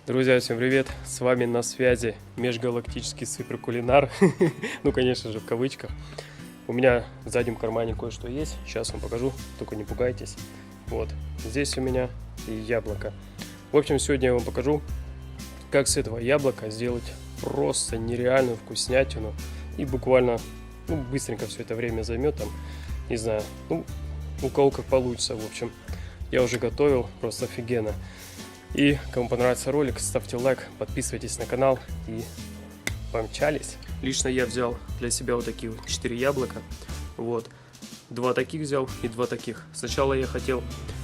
Друзья, всем привет! С вами на связи межгалактический суперкулинар. Ну, конечно же, в кавычках. У меня в заднем кармане кое-что есть. Сейчас вам покажу, только не пугайтесь. Вот, здесь у меня яблоко. В общем, сегодня я вам покажу, как с этого яблока сделать просто нереальную вкуснятину. И буквально, быстренько все это время займет, там, не знаю, у кого как получится. В общем, я уже готовил, просто офигенно. И кому понравится ролик, ставьте лайк, подписывайтесь на канал и помчались. Лично я взял для себя вот такие вот 4 яблока. Вот. 2 таких взял и 2 таких. Сначала я хотел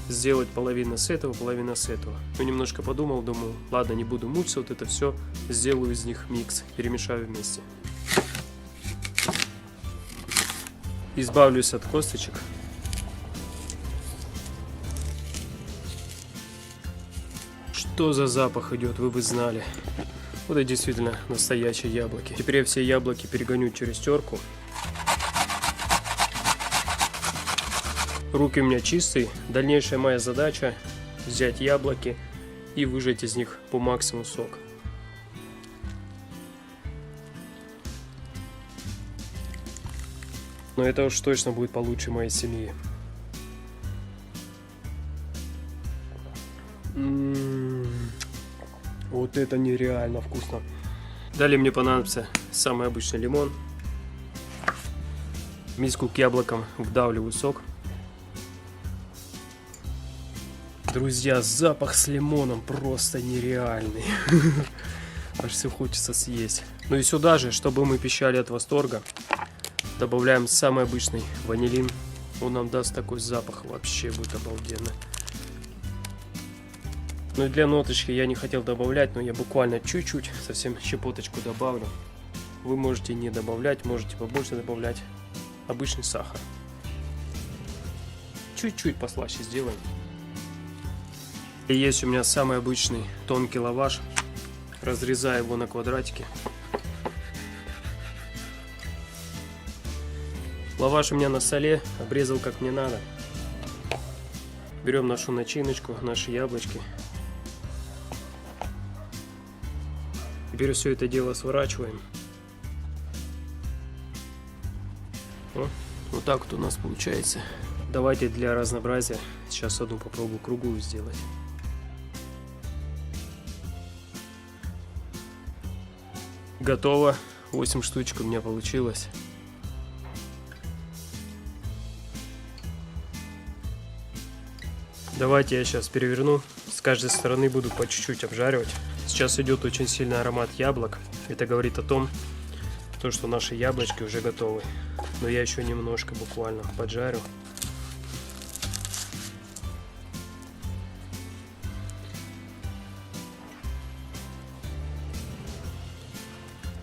сделать половину с этого, половину с этого. Но немножко подумал, думаю, ладно, не буду мучиться, вот это все. Сделаю из них микс, перемешаю вместе. Избавлюсь от косточек. Что за запах идет, вы бы знали. Вот это действительно настоящие яблоки. Теперь я все яблоки перегоню через терку. Руки у меня чистые. Дальнейшая моя задача взять яблоки и выжать из них по максимуму сок. Но это уж точно будет получше моей семьи. Вот это нереально вкусно. Далее мне понадобится самый обычный лимон. В миску к яблокам вдавливаю сок. Друзья, запах с лимоном просто нереальный. Аж все хочется съесть. Ну и сюда же, чтобы мы пищали от восторга, добавляем самый обычный ванилин. Он нам даст такой запах, вообще будет обалденно. Ну и для ноточки я не хотел добавлять, но я буквально чуть-чуть, совсем щепоточку добавлю. Вы можете не добавлять, можете побольше добавлять. Обычный сахар. Чуть-чуть послаще сделаем. И есть у меня самый обычный тонкий лаваш. Разрезаю его на квадратики. Лаваш у меня на столе, обрезал как мне надо. Берем нашу начиночку, наши яблочки. Теперь все это дело сворачиваем. Вот так вот у нас получается. Давайте для разнообразия сейчас одну попробую круглую сделать. Готово. 8 штучек у меня получилось. Давайте я сейчас переверну. С каждой стороны буду по чуть-чуть обжаривать. Сейчас идет очень сильный аромат яблок. Это говорит о том, что наши яблочки уже готовы. Но я еще немножко буквально поджарю.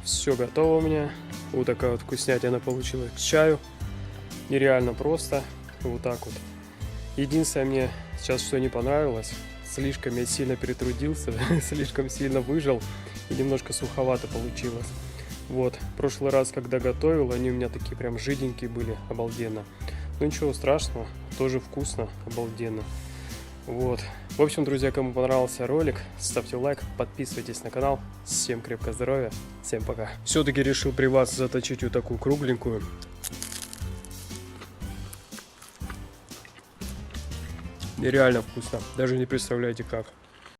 Все готово у меня. Вот такая вот вкуснятина получилась к чаю. Нереально просто. Вот так вот. Единственное, мне сейчас что не понравилось. Слишком я сильно перетрудился, слишком сильно выжал и немножко суховато получилось. Вот, в прошлый раз, когда готовил, они у меня такие прям жиденькие были, обалденно. Ну ничего страшного, тоже вкусно, обалденно. Вот, в общем, друзья, кому понравился ролик, ставьте лайк, подписывайтесь на канал. Всем крепкого здоровья, всем пока. Все-таки решил при вас заточить вот такую кругленькую. Нереально вкусно, даже не представляете как.